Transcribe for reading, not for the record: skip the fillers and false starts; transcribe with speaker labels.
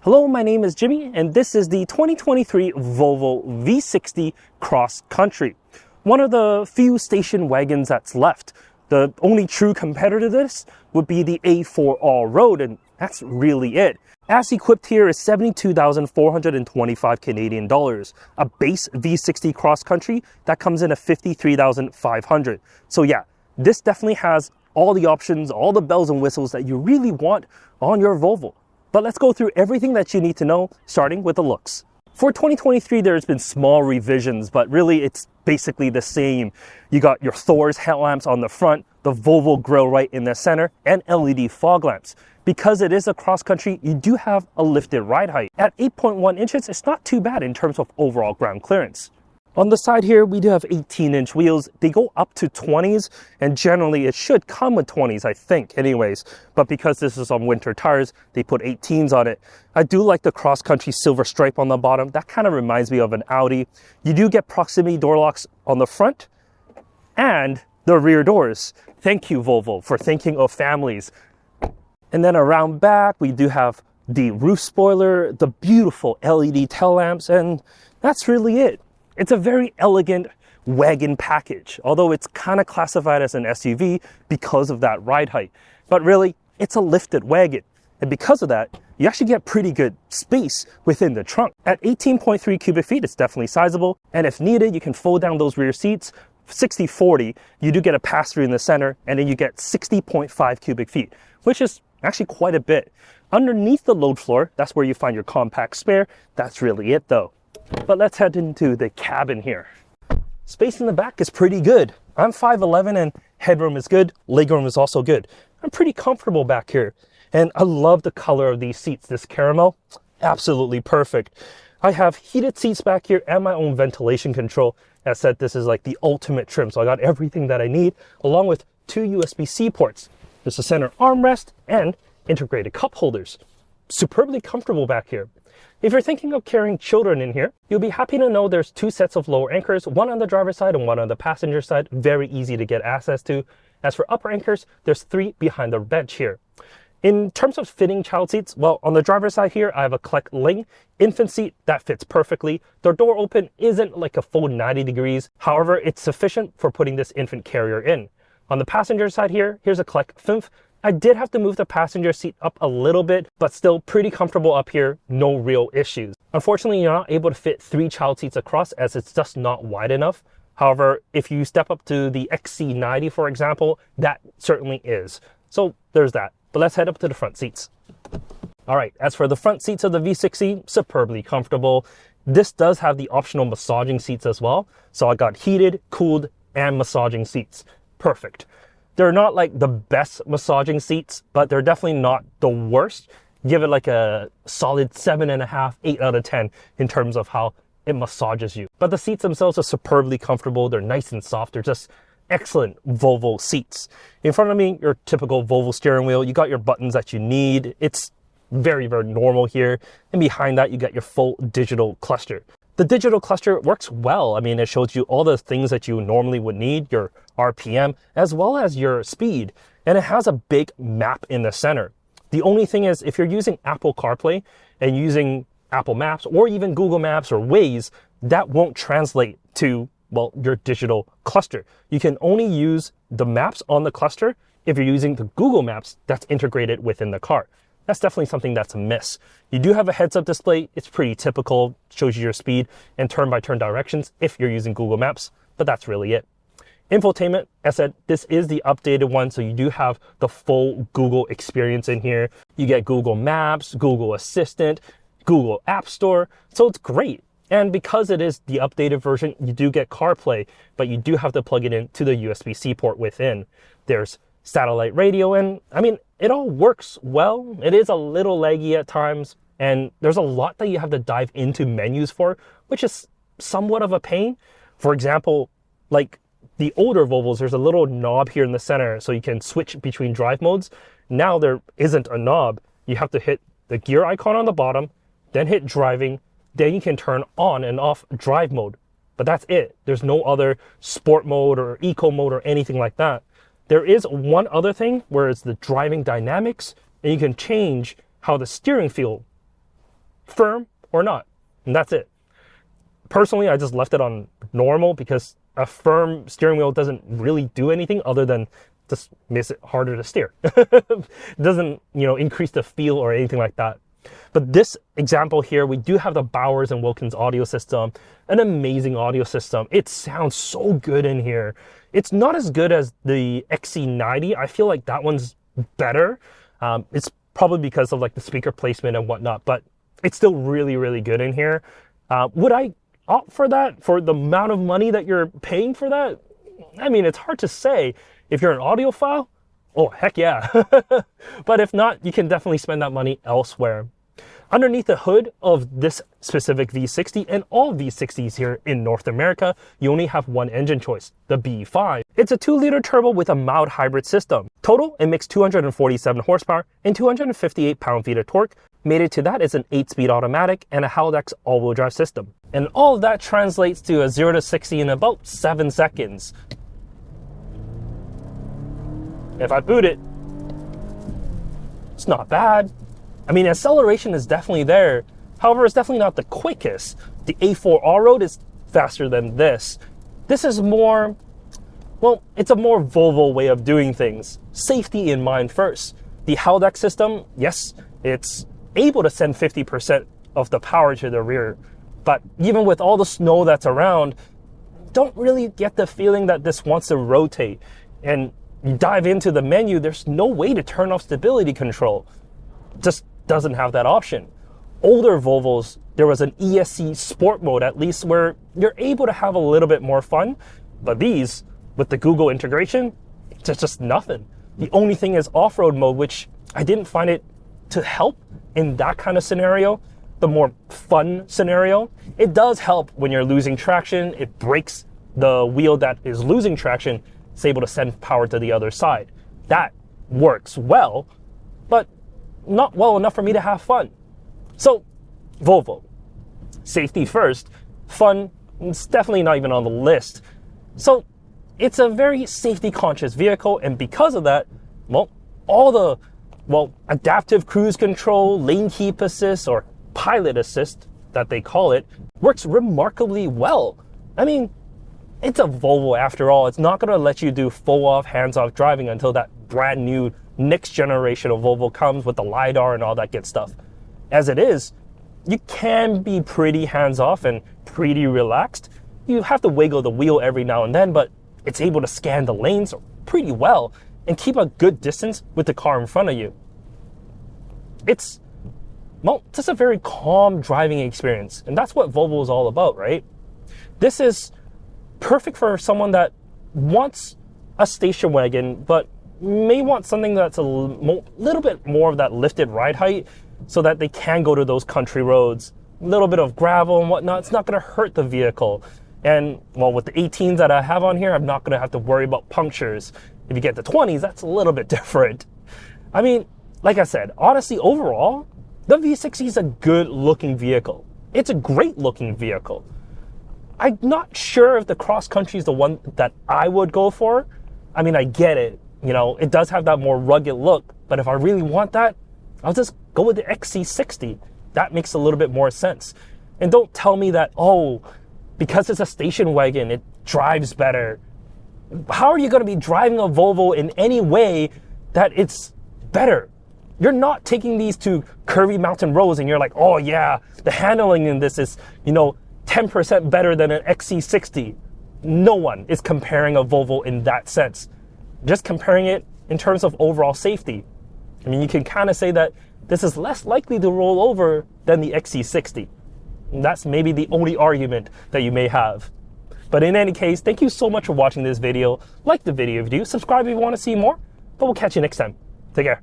Speaker 1: Hello, my name is Jimmy, and this is the 2023 Volvo V60 Cross Country. One of the few station wagons that's left. The only true competitor to this would be the A4 All-Road, and that's really it. As equipped here is 72,425 Canadian dollars. A base V60 Cross Country that comes in at 53,500. So yeah, this definitely has all the options, all the bells and whistles that you really want on your Volvo. But let's go through everything that you need to know, starting with the looks. For 2023, there's been small revisions, but really it's basically the same. You got your Thor's headlamps on the front, the Volvo grille right in the center, and LED fog lamps. Because it is a cross country, you do have a lifted ride height. At 8.1 inches, it's not too bad in terms of overall ground clearance. On the side here, we do have 18-inch wheels. They go up to 20s, and generally it should come with 20s, I think, anyways. But because this is on winter tires, they put 18s on it. I do like the cross-country silver stripe on the bottom. That kind of reminds me of an Audi. You do get proximity door locks on the front and the rear doors. Thank you, Volvo, for thinking of families. And then around back, we do have the roof spoiler, the beautiful LED tail lamps, and that's really it. It's a very elegant wagon package, although it's kind of classified as an SUV because of that ride height. But really, it's a lifted wagon. And because of that, you actually get pretty good space within the trunk. At 18.3 cubic feet, it's definitely sizable. And if needed, you can fold down those rear seats. 60/40, you do get a pass-through in the center, and then you get 60.5 cubic feet, which is actually quite a bit. Underneath the load floor, that's where you find your compact spare. That's really it though. But let's head into the cabin here. Space in the back is pretty good. I'm 5'11" and headroom is good. Legroom is also good. I'm pretty comfortable back here. And I love the color of these seats. This caramel, absolutely perfect. I have heated seats back here and my own ventilation control. As said, this is like the ultimate trim. So I got everything that I need, along with 2 USB-C ports. There's a center armrest and integrated cup holders. Superbly comfortable back here. If you're thinking of carrying children in here, you'll be happy to know there's 2 sets of lower anchors, one on the driver's side and one on the passenger side. Very easy to get access to. As for upper anchors, there's 3 behind the bench here. In terms of fitting child seats, well, on the driver's side here, I have a Collect Ling infant seat that fits perfectly. The door open isn't like a full 90 degrees. However, it's sufficient for putting this infant carrier in. On the passenger side here, here's a Collect Finf. I did have to move the passenger seat up a little bit, but still pretty comfortable up here, no real issues. Unfortunately, you're not able to fit 3 child seats across as it's just not wide enough. However, if you step up to the XC90, for example, that certainly is. So there's that. But let's head up to the front seats. All right, as for the front seats of the V60, superbly comfortable. This does have the optional massaging seats as well. So I got heated, cooled, and massaging seats. Perfect. They're not like the best massaging seats, but they're definitely not the worst. Give it like a solid 7.5, 8 out of 10 in terms of how it massages you. But the seats themselves are superbly comfortable. They're nice and soft. They're just excellent Volvo seats. In front of me, your typical Volvo steering wheel. You got your buttons that you need. It's very, very normal here. And behind that, you got your full digital cluster. The digital cluster works well. I mean, it shows you all the things that you normally would need, your RPM, as well as your speed. And it has a big map in the center. The only thing is, if you're using Apple CarPlay and using Apple Maps or even Google Maps or Waze, that won't translate to, well, your digital cluster. You can only use the maps on the cluster if you're using the Google Maps that's integrated within the car. That's definitely something that's a miss. You do have a heads-up display. It's pretty typical. Shows you your speed and turn-by-turn directions if you're using Google Maps, but that's really it. Infotainment, as I said, this is the updated one, so you do have the full Google experience in here. You get Google Maps, Google Assistant, Google App Store, so it's great. And because it is the updated version, you do get CarPlay, but you do have to plug it into the USB-C port within. There's satellite radio, and I mean, it all works well. It is a little laggy at times, and there's a lot that you have to dive into menus for, which is somewhat of a pain. For example, like the older Volvos, there's a little knob here in the center so you can switch between drive modes. Now there isn't a knob. You have to hit the gear icon on the bottom, then hit driving, then you can turn on and off drive mode. But that's it. There's no other sport mode or eco mode or anything like that. There is one other thing where it's the driving dynamics, and you can change how the steering feel firm or not. And that's it. Personally, I just left it on normal because a firm steering wheel doesn't really do anything other than just makes it harder to steer. It doesn't, increase the feel or anything like that. But this example here, we do have the Bowers & Wilkins audio system, an amazing audio system. It sounds so good in here. It's not as good as the XC90. I feel like that one's better. It's probably because of like the speaker placement and whatnot, but it's still really, really good in here. Would I opt for that for the amount of money that you're paying for that? I mean, it's hard to say. If you're an audiophile, oh, heck yeah. But if not, you can definitely spend that money elsewhere. Underneath the hood of this specific V60 and all V60s here in North America, you only have one engine choice, the B5. It's a 2-liter turbo with a mild hybrid system. Total, it makes 247 horsepower and 258 pound-feet of torque. Mated to that is an 8-speed automatic and a Haldex all-wheel drive system. And all of that translates to a 0 to 60 in about 7 seconds. If I boot it, it's not bad. I mean, acceleration is definitely there. However, it's definitely not the quickest. The A4 all-road is faster than this. This is more, well, it's a more Volvo way of doing things. Safety in mind first. The Haldex system, yes, it's able to send 50% of the power to the rear. But even with all the snow that's around, don't really get the feeling that this wants to rotate. And you dive into the menu, there's no way to turn off stability control. Just doesn't have that option. Older Volvos, there was an ESC sport mode at least where you're able to have a little bit more fun. But these, with the Google integration, it's just nothing. The only thing is off-road mode, which I didn't find it to help in that kind of scenario, the more fun scenario. It does help when you're losing traction. It breaks the wheel that is losing traction. It's able to send power to the other side. That works well, but not well enough for me to have fun. So, Volvo, safety first, fun, it's definitely not even on the list. So, it's a very safety conscious vehicle, and because of that, well, all the, adaptive cruise control, lane keep assist, or pilot assist that they call it, works remarkably well. I mean, it's a Volvo after all. It's not going to let you do full-off, hands-off driving until that brand new next generation of Volvo comes with the LiDAR and all that good stuff. As it is, you can be pretty hands-off and pretty relaxed. You have to wiggle the wheel every now and then, but it's able to scan the lanes pretty well and keep a good distance with the car in front of you. It's, just a very calm driving experience, and that's what Volvo is all about, right? This is perfect for someone that wants a station wagon, but may want something that's a little bit more of that lifted ride height so that they can go to those country roads. A little bit of gravel and whatnot, it's not going to hurt the vehicle. And, with the 18s that I have on here, I'm not going to have to worry about punctures. If you get the 20s, that's a little bit different. I mean, like I said, honestly, overall, the V60 is a good-looking vehicle. It's a great-looking vehicle. I'm not sure if the cross country is the one that I would go for. I mean, I get it. It does have that more rugged look, but if I really want that, I'll just go with the XC60. That makes a little bit more sense. And don't tell me that, because it's a station wagon, it drives better. How are you going to be driving a Volvo in any way that it's better? You're not taking these to curvy mountain roads and you're like, oh yeah, the handling in this is, 10% better than an XC60. No one is comparing a Volvo in that sense. Just comparing it in terms of overall safety. I mean, you can kind of say that this is less likely to roll over than the XC60. And that's maybe the only argument that you may have. But in any case, thank you so much for watching this video. Like the video if you do, subscribe if you want to see more, but we'll catch you next time. Take care.